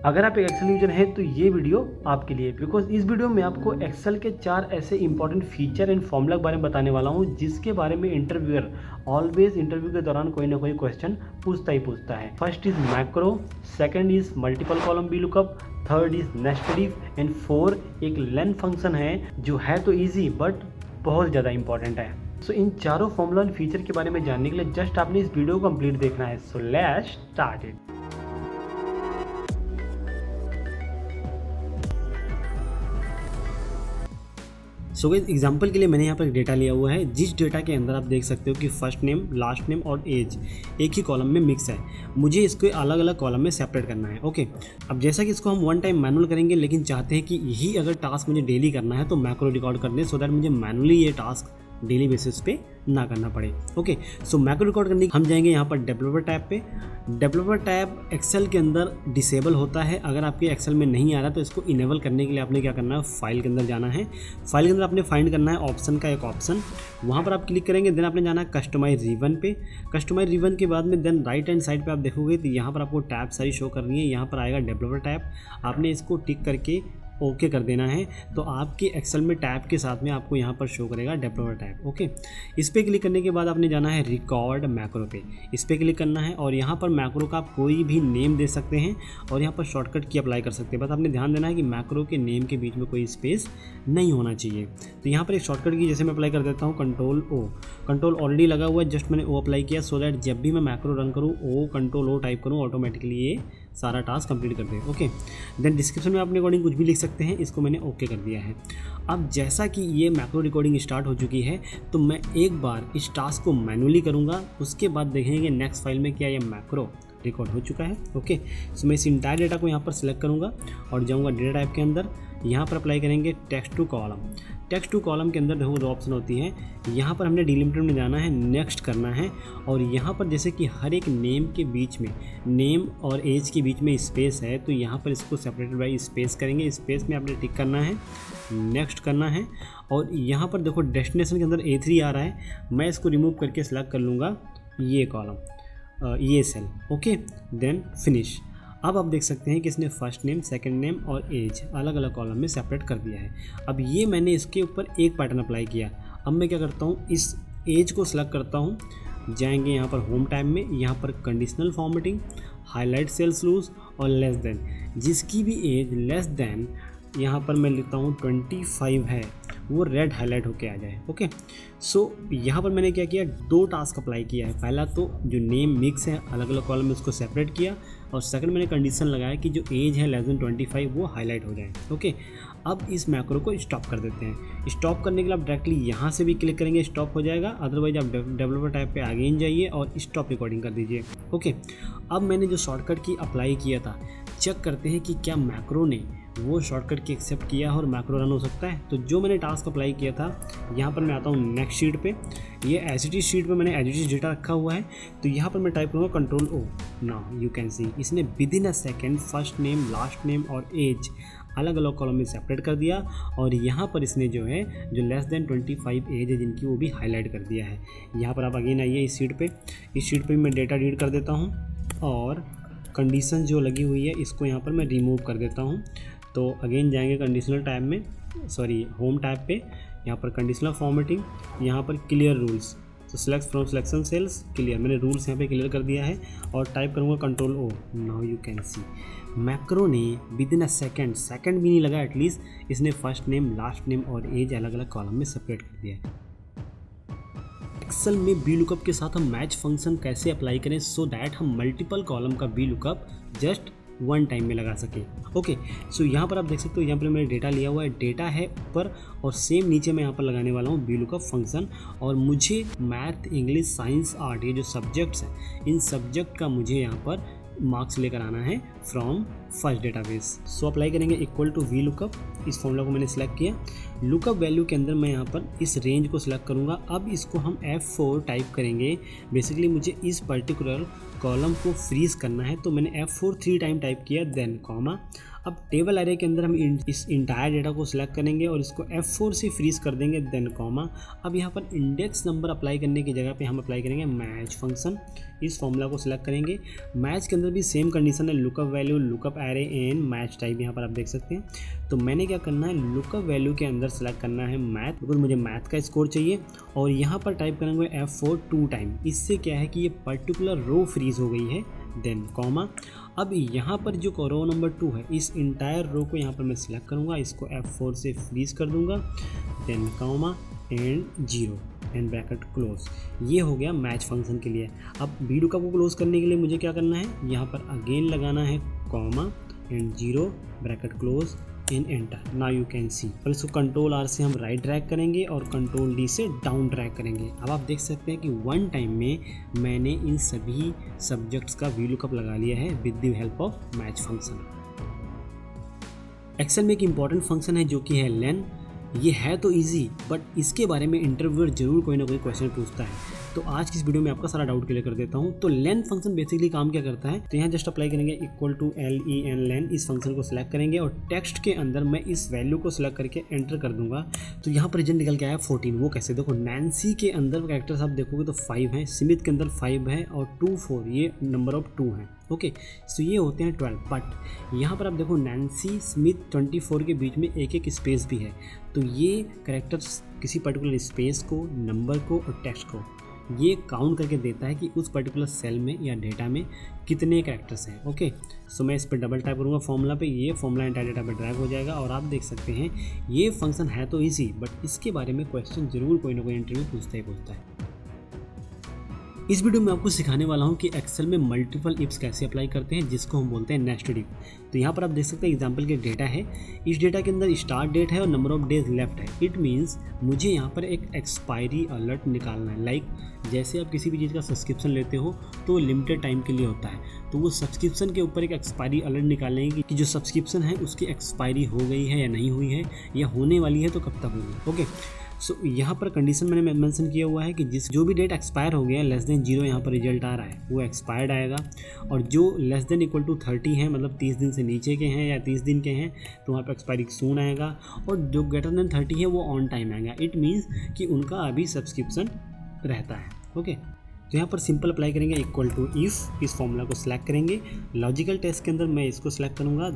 अगर आप एक एक्सेल यूजर हैं तो ये वीडियो आपके लिए, बिकॉज इस वीडियो में आपको एक्सेल के 4 ऐसे इंपॉर्टेंट फीचर एंड फॉर्मूला के बारे में बताने वाला हूँ जिसके बारे में इंटरव्यूअर ऑलवेज इंटरव्यू के दौरान कोई ना कोई क्वेश्चन पूछता ही पूछता है। First is macro, second is multiple column V lookup, third is nested if and 4 एक लेन फंक्शन है जो है तो ईजी बट बहुत ज़्यादा इंपॉर्टेंट है। सो इन चारों फॉर्मूला एंड फीचर के बारे में जानने के लिए जस्ट आपने इस वीडियो को कंप्लीट देखना है। So let's start it. So guys example के लिए मैंने यहाँ पर डेटा लिया हुआ है, जिस डेटा के अंदर आप देख सकते हो कि फर्स्ट नेम, लास्ट नेम और एज एक ही कॉलम में मिक्स है। मुझे इसको अलग अलग कॉलम में सेपरेट करना है। ओके, अब जैसा कि इसको हम वन टाइम मैनुअल करेंगे, लेकिन चाहते हैं कि यही अगर टास्क मुझे डेली करना है तो मैक्रो रिकॉर्ड कर दें सो दैट मुझे मैनुअली ये टास्क डेली बेसिस पे ना करना पड़े। ओके, सो मैक्रो रिकॉर्ड करने हम जाएंगे यहाँ पर डेवलपर टैब पे। डेवलपर टैब एक्सेल के अंदर डिसेबल होता है, अगर आपके एक्सेल में नहीं आ रहा तो इसको इनेबल करने के लिए आपने क्या करना है, फाइल के अंदर जाना है। फाइल के अंदर आपने फाइंड करना है ऑप्शन का एक ऑप्शन, वहाँ पर आप क्लिक करेंगे। देन आपने जाना है कस्टमाइज रिबन पे। कस्टमाइज रिबन के बाद में देन राइट हैंड साइड पे आप देखोगे तो यहाँ पर आपको टैब सारी शो कर रही है। यहाँ पर आएगा डेवलपर टैब, आपने इसको टिक करके ओके कर देना है तो आपके एक्सेल में टैब के साथ में आपको यहाँ पर शो करेगा डेवलपर टैब। ओके, इस पर क्लिक करने के बाद आपने जाना है रिकॉर्ड मैक्रो पे, इस पर क्लिक करना है और यहाँ पर मैक्रो का आप कोई भी नेम दे सकते हैं और यहाँ पर शॉर्टकट की अप्लाई कर सकते हैं। बस आपने ध्यान देना है कि मैक्रो के नेम के बीच में कोई स्पेस नहीं होना चाहिए। तो यहाँ पर एक शॉर्टकट की जैसे मैं अप्लाई कर देता हूँ कंट्रोल ओ, कंट्रोल ऑलरेडी लगा हुआ है, जस्ट मैंने ओ अप्लाई किया सो दैट जब भी मैं मैक्रो रन करूँ ओ कंट्रोल ओ टाइप करूँ ऑटोमेटिकली ये सारा टास्क कंप्लीट कर दे। ओके, देन डिस्क्रिप्शन में अपने अकॉर्डिंग कुछ भी लिख सकते हैं, इसको मैंने ओके कर दिया है। अब जैसा कि ये मैक्रो रिकॉर्डिंग स्टार्ट हो चुकी है तो मैं एक बार इस टास्क को मैनुअली करूँगा, उसके बाद देखेंगे नेक्स्ट फाइल में क्या ये मैक्रो रिकॉर्ड हो चुका है। ओके, सो मैं इस इंटायर डेटा को यहाँ पर सिलेक्ट करूँगा और जाऊँगा डेटा टाइप के अंदर, यहाँ पर अप्लाई करेंगे text to column. Text to column के अंदर देखो दो ऑप्शन होती हैं, यहाँ पर हमने डिलिमिटेड में जाना है, नेक्स्ट करना है और यहाँ पर जैसे कि हर एक नेम के बीच में, नेम और एज के बीच में स्पेस है तो यहाँ पर इसको सेपरेटेड बाई स्पेस करेंगे। स्पेस में आपने टिक करना है, नेक्स्ट करना है और यहाँ पर देखो डेस्टिनेशन के अंदर A3 आ रहा है, मैं इसको रिमूव करके सिलेक्ट कर लूँगा ये कॉलम, ये सेल। Okay, then finish. अब आप देख सकते हैं कि इसने फर्स्ट नेम, सेकंड नेम और एज अलग अलग कॉलम में सेपरेट कर दिया है। अब ये मैंने इसके ऊपर एक पैटर्न अप्लाई किया। अब मैं क्या करता हूँ, इस एज को सिलेक्ट करता हूँ, जाएंगे यहाँ पर होम टैब में, यहाँ पर conditional formatting, highlight cells rules और लेस देन, जिसकी भी एज लेस देन यहाँ पर मैं लिखता हूँ 25 है वो रेड हाईलाइट होके आ जाए। ओके, सो यहाँ पर मैंने क्या किया, दो टास्क अप्लाई किया है। पहला तो जो नेम मिक्स है अलग अलग कॉलम में उसको सेपरेट किया और सेकंड मैंने कंडीशन लगाया कि जो एज है लेस देन 25 वो हाईलाइट हो जाए। ओके, अब इस मैक्रो को स्टॉप कर देते हैं। स्टॉप करने के लिए आप डायरेक्टली यहाँ से भी क्लिक करेंगे, स्टॉप हो जाएगा, अदरवाइज आप डेवलपर टाइप पे अगेन जाइए और स्टॉप रिकॉर्डिंग कर दीजिए। ओके, अब मैंने जो शॉर्टकट की अप्लाई किया था, चेक करते हैं कि क्या मैक्रो ने वो शॉर्टकट की एक्सेप्ट किया है और मैक्रो रन हो सकता है। तो जो मैंने टास्क अप्लाई किया था, यहाँ पर मैं आता हूँ नेक्स्ट शीट पे, ये एसिटी शीट पे मैंने एडिट डेटा रखा हुआ है तो यहाँ पर मैं टाइप करूँगा control O. Now you can see इसने within a second first name, last name और एज अलग अलग कॉलम में सेपरेट कर दिया और यहाँ पर इसने जो है जो लेस देन 25 एज है जिनकी वो भी हाईलाइट कर दिया है। यहाँ पर आप अगेन आइए इस शीट पे मैं डेटा रीड कर देता हूँ और कंडीशन जो लगी हुई है इसको यहाँ पर मैं रिमूव कर देता हूँ। तो अगेन जाएंगे कंडीशनल टैब में, सॉरी होम टैब पे, यहाँ पर कंडीशनल फॉर्मेटिंग, यहाँ पर क्लियर रूल्स, तो select from selection cells clear, मैंने रूल्स यहाँ पे क्लियर कर दिया है और टाइप करूँगा control O. Now you can see macro ने विदिन अ सेकेंड भी नहीं लगा एटलीस्ट, इसने फर्स्ट नेम, लास्ट नेम और एज अलग अलग कॉलम में सेपरेट कर दिया है। एक्सेल में वी लुकअप के साथ हम मैच फंक्शन कैसे अप्लाई करें सो दैट हम मल्टीपल कॉलम का V lookup just one time में लगा सके। ओके, सो यहाँ पर आप देख सकते हो, यहाँ पर मैंने डेटा लिया हुआ है, डेटा है ऊपर और सेम नीचे मैं यहाँ पर लगाने वाला हूँ वी लुकअप फंक्शन और मुझे मैथ, इंग्लिश, साइंस, आर्ट ये जो सब्जेक्ट्स हैं इन सब्जेक्ट का मुझे यहाँ पर मार्क्स लेकर आना है from first database. So apply करेंगे इक्वल टू वी लुकअप, इस फॉर्मूला को मैंने सेलेक्ट किया। लुकअप वैल्यू के अंदर मैं यहाँ पर इस रेंज को सिलेक्ट करूँगा। अब इसको हम F4 टाइप करेंगे। बेसिकली मुझे इस पर्टिकुलर कॉलम को फ्रीज करना है, तो मैंने F4 3 टाइम टाइप किया, देन कॉमा। अब टेबल एरे के अंदर हम इस इंटायर डेटा को सिलेक्ट करेंगे और इसको F4 से फ्रीज कर देंगे, देन कॉमा। अब यहाँ पर इंडेक्स नंबर अप्लाई करने की जगह पे हम अप्लाई करेंगे मैच फंक्शन। इस फॉर्मूला को सिलेक्ट करेंगे। मैच के अंदर भी सेम कंडीशन है, lookup value, lookup array and match type. यहाँ पर आप देख सकते हैं। तो मैंने क्या करना है, लुकअप वैल्यू के अंदर सेलेक्ट करना है मैथ, बिकॉज मुझे मैथ का स्कोर चाहिए। और यहाँ पर टाइप करेंगे F4 2 टाइम। इससे क्या है कि ये पर्टिकुलर रो फ्रीज हो गई है, देन कॉमा। अब यहाँ पर जो रो नंबर 2 है, इस इंटायर रो को यहाँ पर मैं सिलेक्ट करूँगा, इसको F4 से फ्रीज कर दूँगा, then comma and 0 and bracket close. ये हो गया मैच फंक्शन के लिए। अब VLOOKUP को क्लोज करने के लिए मुझे क्या करना है, यहाँ पर अगेन लगाना है comma and 0 bracket close and enter. Now you can सी। और इसको कंट्रोल R से हम राइट ड्रैग करेंगे और कंट्रोल D से डाउन ड्रैग करेंगे। अब आप देख सकते हैं कि वन टाइम में मैंने इन सभी सब्जेक्ट्स का VLOOKUP लगा लिया है with the help of match function. Excel में एक इंपॉर्टेंट फंक्शन है जो कि है लेन। ये है तो इजी, बट इसके बारे में इंटरव्यूअर जरूर कोई ना कोई क्वेश्चन पूछता है। तो आज की इस वीडियो में आपका सारा डाउट क्लियर कर देता हूँ। तो लेन फंक्शन बेसिकली काम क्या करता है, तो यहाँ जस्ट अप्लाई करेंगे इक्वल टू LEN लेन। इस फंक्शन को सिलेक्ट करेंगे और टेक्स्ट के अंदर मैं इस वैल्यू को सिलेक्ट करके एंटर कर दूंगा। तो यहाँ पर रिजल्ट निकल के आया 14। वो कैसे, देखो नैन्सी के अंदर कैरेक्टर्स आप देखोगे तो 5 हैं, स्मिथ के अंदर 5 है और 2 4 ये नंबर ऑफ 2 हैं। ओके, सो ये होते हैं 12। बट यहाँ पर आप देखो नैन्सी स्मिथ 24 के बीच में एक एक स्पेस भी है। तो ये कैरेक्टर्स किसी पर्टिकुलर स्पेस को, नंबर को और टेक्स्ट को ये काउंट करके देता है कि उस पर्टिकुलर सेल में या डेटा में कितने कैरेक्टर्स हैं। ओके, सो मैं इस पर डबल टाइप करूँगा फॉर्मूला पे, ये फॉर्मूला एंटायर डेटा पे ड्रैग हो जाएगा। और आप देख सकते हैं ये फंक्शन है तो इजी, बट इसके बारे में क्वेश्चन जरूर कोई ना कोई इंटरव्यू पूछता है। इस वीडियो में आपको सिखाने वाला हूँ कि एक्सेल में मल्टीपल इफ्स कैसे अप्लाई करते हैं, जिसको हम बोलते हैं नेस्टेड इफ। तो यहाँ पर आप देख सकते हैं एग्जांपल के डेटा है। इस डेटा के अंदर स्टार्ट डेट है और नंबर ऑफ डेज लेफ्ट है। इट मीन्स मुझे यहाँ पर एक एक्सपायरी अलर्ट निकालना है। लाइक जैसे आप किसी भी चीज़ का सब्सक्रिप्शन लेते हो तो लिमिटेड टाइम के लिए होता है, तो वो सब्सक्रिप्शन के ऊपर एक एक्सपायरी अलर्ट निकालेंगे कि जो सब्सक्रिप्शन है उसकी एक्सपायरी हो गई है या नहीं हुई है, या होने वाली है तो कब तक होगी। ओके, सो यहाँ पर कंडीशन मैंने मेंशन किया हुआ है कि जो भी डेट एक्सपायर हो गया लेस देन 0 यहाँ पर रिजल्ट आ रहा है वो एक्सपायर्ड आएगा। और जो लेस देन इक्वल टू 30 है, मतलब 30 दिन से नीचे के हैं या 30 दिन के हैं, तो वहाँ पर एक्सपायरी सून आएगा। और जो ग्रेटर देन 30 है वो ऑन टाइम आएगा। इट मीन्स कि उनका अभी सब्सक्रिप्शन रहता है। ओके, तो यहाँ पर सिंपल अप्लाई करेंगे इक्वल टू इफ़। इस फॉर्मूला को सिलेक्ट करेंगे। लॉजिकल टेस्ट के अंदर मैं इसको सिलेक्ट करूँगा।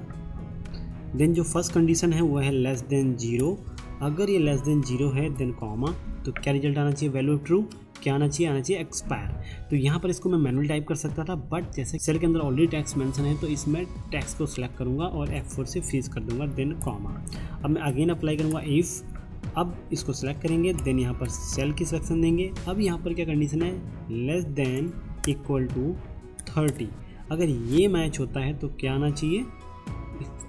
देन जो फर्स्ट कंडीशन है वो है लेस देन 0। अगर ये लेस देन 0 है देन कॉमा, तो क्या रिजल्ट आना चाहिए, वैल्यू ट्रू। क्या आना चाहिए एक्सपायर। तो यहाँ पर इसको मैं मैनुअल टाइप कर सकता था, बट जैसे सेल के अंदर ऑलरेडी टैक्स मेंशन है तो इसमें टैक्स को सिलेक्ट करूँगा और F4 से फ्रीज कर दूंगा, देन कॉमा। अब मैं अगेन अप्लाई करूँगा इफ़। अब इसको सिलेक्ट करेंगे, देन यहाँ पर सेल की सिलेक्शन देंगे। अब यहाँ पर क्या कंडीशन है, लेस देन इक्वल टू 30। अगर ये मैच होता है तो क्या आना चाहिए,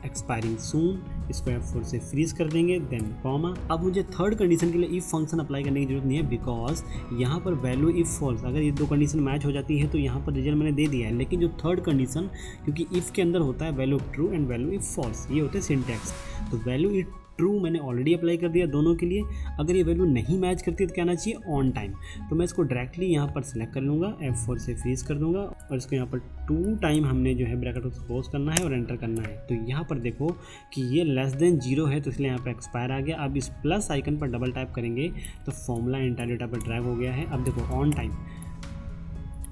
एक्सपायरिंग सून। इसको F4 से फ्रीज कर देंगे, देन कॉमा। अब मुझे थर्ड कंडीशन के लिए इफ फंक्शन अप्लाई करने की जरूरत नहीं है, बिकॉज यहाँ पर वैल्यू इफ फॉल्स, अगर ये दो कंडीशन मैच हो जाती है तो यहाँ पर रिजल्ट मैंने दे दिया है। लेकिन जो थर्ड कंडीशन, क्योंकि इफ के अंदर होता है value true and value if false, ये होते हैं सिंटैक्स। तो वैल्यू इफ ट्रू मैंने ऑलरेडी अप्लाई कर दिया दोनों के लिए। अगर ये वैल्यू नहीं मैच करती तो क्या आना चाहिए, ऑन टाइम। तो मैं इसको डायरेक्टली यहाँ पर सिलेक्ट कर लूँगा, F4 से फ्रीज कर दूंगा और इसको यहाँ पर 2 टाइम हमने जो है ब्रैकेट को क्लोज करना है और एंटर करना है। तो यहाँ पर देखो कि ये लेस देन 0 है तो इसलिए यहाँ पर एक्सपायर आ गया। अब इस प्लस आइकन पर डबल टाइप करेंगे तो फॉर्मूला एंटायर डेटा पर ड्रैग हो गया है। अब देखो ऑन टाइम,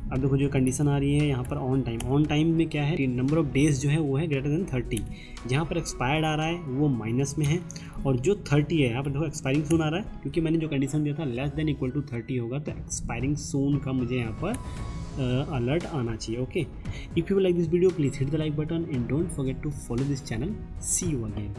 अब देखो जो कंडीशन आ रही है यहाँ पर ऑन टाइम। ऑन टाइम में क्या है, नंबर ऑफ डेज जो है वो है ग्रेटर देन 30। जहाँ पर एक्सपायर्ड आ रहा है वो माइनस में है, और जो 30 है यहाँ पर देखो एक्सपायरिंग सून आ रहा है, क्योंकि मैंने जो कंडीशन दिया था लेस देन इक्वल टू 30 होगा तो एक्सपायरिंग सून का मुझे यहाँ पर अलर्ट आना चाहिए। Okay, if you like this video please hit the like button and don't forget to follow this channel. See you again.